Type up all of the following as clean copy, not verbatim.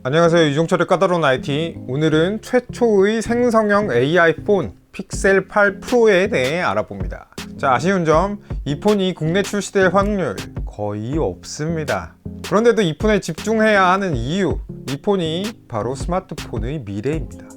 안녕하세요, 유종철의 까다로운 IT. 오늘은 최초의 생성형 AI 폰 픽셀 8 프로에 대해 알아봅니다. 자, 아쉬운 점, 이 폰이 국내 출시될 확률 거의 없습니다. 그런데도 이 폰에 집중해야 하는 이유, 이 폰이 바로 스마트폰의 미래입니다.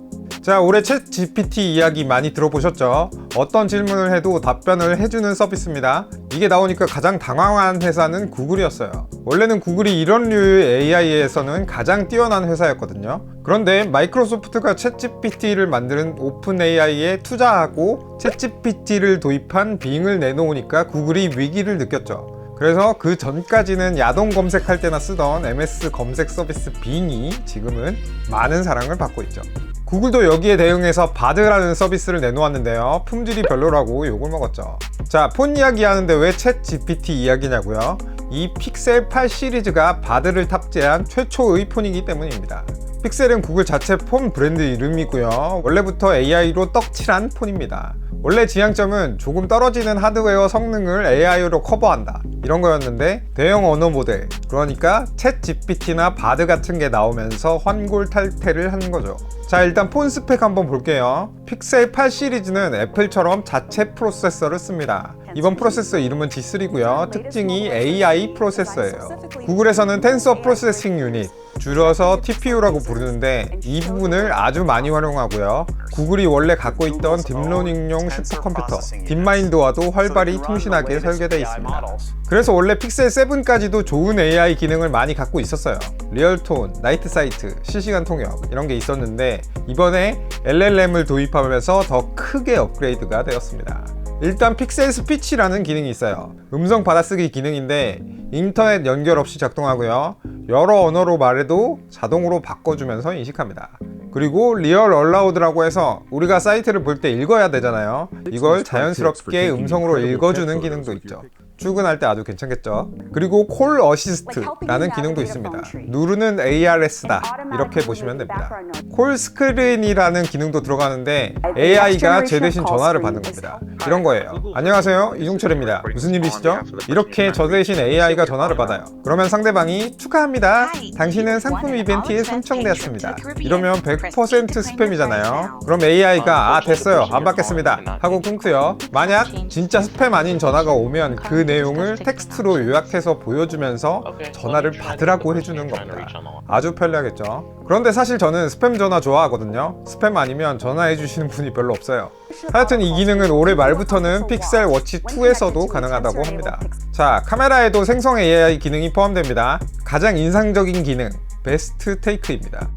자, 올해 챗 GPT 이야기 많이 들어보셨죠? 어떤 질문을 해도 답변을 해주는 서비스입니다. 이게 나오니까 가장 당황한 회사는 구글이었어요. 원래는 구글이 이런 류의 AI에서는 가장 뛰어난 회사였거든요. 그런데 마이크로소프트가 챗 GPT를 만드는 오픈 AI에 투자하고 챗 GPT를 도입한 빙을 내놓으니까 구글이 위기를 느꼈죠. 그래서 그 전까지는 야동 검색할 때나 쓰던 MS 검색 서비스 빙이 지금은 많은 사랑을 받고 있죠. 구글도 여기에 대응해서 바드라는 서비스를 내놓았는데요, 품질이 별로라고 욕을 먹었죠. 자, 폰 이야기 하는데 왜 챗 GPT 이야기냐고요? 이 픽셀 8 시리즈가 바드를 탑재한 최초의 폰이기 때문입니다. 픽셀은 구글 자체 폰 브랜드 이름이고요, 원래부터 AI로 떡칠한 폰입니다. 원래 지향점은 조금 떨어지는 하드웨어 성능을 AI로 커버한다, 이런 거였는데 대형 언어 모델, 그러니까 챗 GPT나 바드 같은 게 나오면서 환골탈태를 한 거죠. 자, 일단 폰 스펙 한번 볼게요. 픽셀 8 시리즈는 애플처럼 자체 프로세서를 씁니다. 이번 프로세서 이름은 G3고요. 특징이 AI 프로세서예요. 구글에서는 텐서 프로세싱 유닛, 줄여서 TPU라고 부르는데 이 부분을 아주 많이 활용하고요. 구글이 원래 갖고 있던 딥러닝용 슈퍼컴퓨터 딥마인드와도 활발히 통신하게 설계되어 있습니다. 그래서 원래 픽셀 7까지도 좋은 AI 기능을 많이 갖고 있었어요. 리얼톤, 나이트 사이트, 실시간 통역 이런 게 있었는데 이번에 LLM을 도입하면서 더 크게 업그레이드가 되었습니다. 일단 픽셀 스피치라는 기능이 있어요. 음성 받아쓰기 기능인데 인터넷 연결 없이 작동하고요, 여러 언어로 말해도 자동으로 바꿔주면서 인식합니다. 그리고 리얼 얼라우드라고 해서 우리가 사이트를 볼 때 읽어야 되잖아요. 이걸 자연스럽게 음성으로 읽어주는 기능도 있죠. 출근할 때 아주 괜찮겠죠. 그리고 콜 어시스트라는 기능도 있습니다. 누르는 ARS다, 이렇게 보시면 됩니다. 콜 스크린이라는 기능도 들어가는데 AI가 제 대신 전화를 받는 겁니다. 이런 거예요. 안녕하세요, 이종철입니다. 무슨 일이시죠? 이렇게 저 대신 AI가 전화를 받아요. 그러면 상대방이 축하합니다, 당신은 상품 이벤트에 선정되었습니다, 이러면 100% 스팸이잖아요. 그럼 AI가 됐어요, 안 받겠습니다 하고 끊고요. 만약 진짜 스팸 아닌 전화가 오면 그 내용을 텍스트로 요약해서 보여주면서 전화를 받으라고 해주는 겁니다. 아주 편리하겠죠. 그런데 사실 저는 스팸 전화 좋아하거든요. 스팸 아니면 전화해 주시는 분이 별로 없어요. 하여튼 이 기능은 올해 말부터는 픽셀 워치 2에서도 가능하다고 합니다. 자, 카메라에도 생성 AI 기능이 포함됩니다. 가장 인상적인 기능, 베스트 테이크입니다.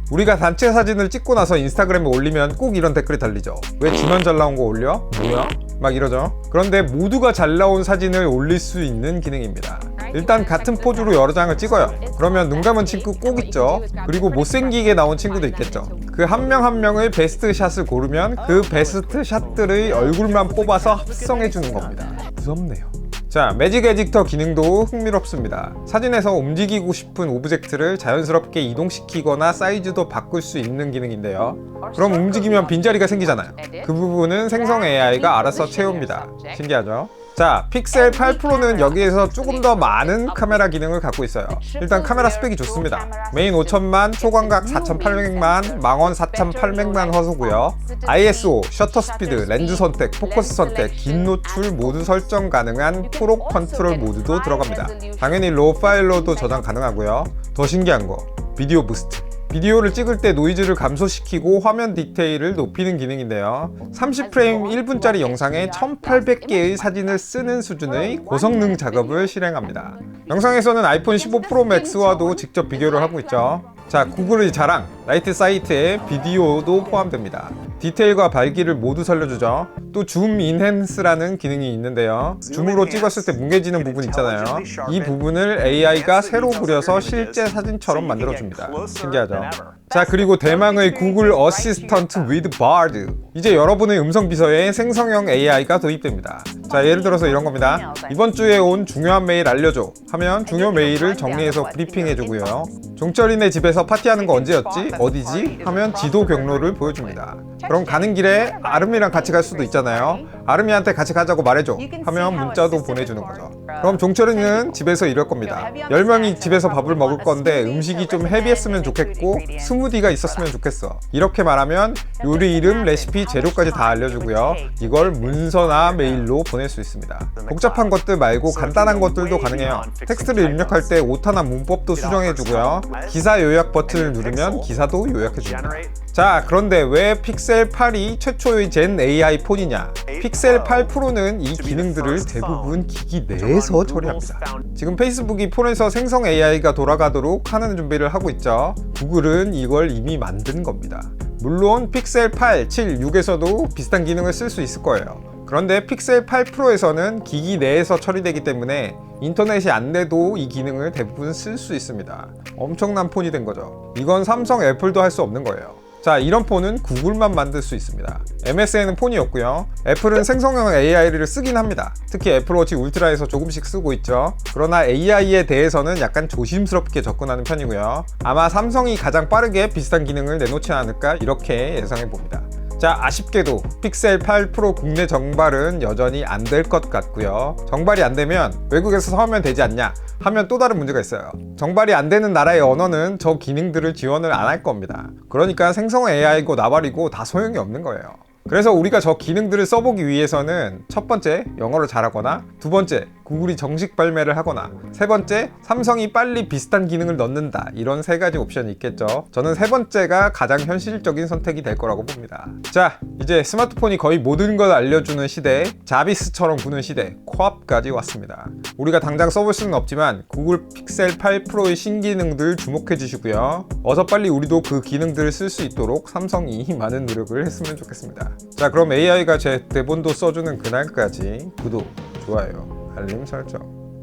우리가 단체 사진을 찍고 나서 인스타그램에 올리면 꼭 이런 댓글이 달리죠. 왜 지만 잘 나온 거 올려? 뭐야? 막 이러죠. 그런데 모두가 잘 나온 사진을 올릴 수 있는 기능입니다. 일단 같은 포즈로 여러 장을 찍어요. 그러면 눈 감은 친구 꼭 있죠. 그리고 못생기게 나온 친구도 있겠죠. 그 한 명 한 명의 베스트 샷을 고르면 그 베스트 샷들의 얼굴만 뽑아서 합성해 주는 겁니다. 무섭네요. 자, 매직 에디터 기능도 흥미롭습니다. 사진에서 움직이고 싶은 오브젝트를 자연스럽게 이동시키거나 사이즈도 바꿀 수 있는 기능인데요. 그럼 움직이면 빈자리가 생기잖아요. 그 부분은 생성 AI가 알아서 채웁니다. 신기하죠? 자, 픽셀 8 프로는 여기에서 조금 더 많은 카메라 기능을 갖고 있어요. 일단 카메라 스펙이 좋습니다. 메인 5000만, 초광각 4800만, 망원 4800만 화소고요. ISO, 셔터 스피드, 렌즈 선택, 포커스 선택, 긴 노출 모두 설정 가능한 프로 컨트롤 모드도 들어갑니다. 당연히 로우 파일로도 저장 가능하고요. 더 신기한 거, 비디오 부스트. 비디오를 찍을 때 노이즈를 감소시키고 화면 디테일을 높이는 기능인데요. 30프레임 1분짜리 영상에 1800개의 사진을 쓰는 수준의 고성능 작업을 실행합니다. 영상에서는 아이폰 15 프로 맥스와도 직접 비교를 하고 있죠. 자, 구글의 자랑, 나이트 사이트에 비디오도 포함됩니다. 디테일과 밝기를 모두 살려주죠. 또 줌 인핸스라는 기능이 있는데요. 줌으로 찍었을 때 뭉개지는 부분 있잖아요. 이 부분을 AI가 새로 그려서 실제 사진처럼 만들어줍니다. 신기하죠? 자, 그리고 대망의 구글 어시스턴트 with Bard. 이제 여러분의 음성 비서에 생성형 AI가 도입됩니다. 자, 예를 들어서 이런 겁니다. 이번 주에 온 중요한 메일 알려줘 하면 중요 메일을 정리해서 브리핑해주고요. 종철이네 집에서 파티하는 거 언제였지? 어디지? 하면 지도 경로를 보여줍니다. 그럼 가는 길에 아름이랑 같이 갈 수도 있잖아요. 아름이한테 같이 가자고 말해줘 하면 문자도 보내주는 거죠. 그럼 종철이는 집에서 이럴 겁니다. 10명이 집에서 밥을 먹을 건데 음식이 좀 헤비했으면 좋겠고 스무디가 있었으면 좋겠어. 이렇게 말하면 요리 이름, 레시피, 재료까지 다 알려주고요. 이걸 문서나 메일로 보낼 수 있습니다. 복잡한 것들 말고 간단한 것들도 가능해요. 텍스트를 입력할 때 오타나 문법도 수정해주고요. 기사 요약 버튼을 누르면 기사도 요약해줍니다. 자, 그런데 왜 픽셀 8이 최초의 젠 AI 폰이냐? 픽셀 8 프로는 이 기능들을 대부분 기기 내에서 처리합니다. 지금 페이스북이 폰에서 생성 AI가 돌아가도록 하는 준비를 하고 있죠. 구글은 이걸 이미 만든 겁니다. 물론 픽셀 8, 7, 6에서도 비슷한 기능을 쓸 수 있을 거예요. 그런데 픽셀 8 프로에서는 기기 내에서 처리되기 때문에 인터넷이 안 돼도 이 기능을 대부분 쓸 수 있습니다. 엄청난 폰이 된 거죠. 이건 삼성, 애플도 할 수 없는 거예요. 자, 이런 폰은 구글만 만들 수 있습니다. MSN은 폰이 없고요. 애플은 생성형 AI를 쓰긴 합니다. 특히 애플워치 울트라에서 조금씩 쓰고 있죠. 그러나 AI에 대해서는 약간 조심스럽게 접근하는 편이고요. 아마 삼성이 가장 빠르게 비슷한 기능을 내놓지 않을까 이렇게 예상해 봅니다. 자, 아쉽게도 픽셀 8 프로 국내 정발은 여전히 안 될 것 같고요. 정발이 안 되면 외국에서 사오면 되지 않냐 하면 또 다른 문제가 있어요. 정발이 안 되는 나라의 언어는 저 기능들을 지원을 안 할 겁니다. 그러니까 생성 AI고 나발이고 다 소용이 없는 거예요. 그래서 우리가 저 기능들을 써보기 위해서는 첫 번째, 영어를 잘하거나, 두 번째, 구글이 정식 발매를 하거나, 세 번째, 삼성이 빨리 비슷한 기능을 넣는다. 이런 세 가지 옵션이 있겠죠. 저는 세 번째가 가장 현실적인 선택이 될 거라고 봅니다. 자, 이제 스마트폰이 거의 모든 걸 알려주는 시대, 자비스처럼 구는 시대, 코앞까지 왔습니다. 우리가 당장 써볼 수는 없지만 구글 픽셀 8 프로의 신기능들 주목해 주시고요. 어서 빨리 우리도 그 기능들을 쓸 수 있도록 삼성이 많은 노력을 했으면 좋겠습니다. 자, 그럼 AI가 제 대본도 써주는 그날까지 구독, 좋아요, 알림 설정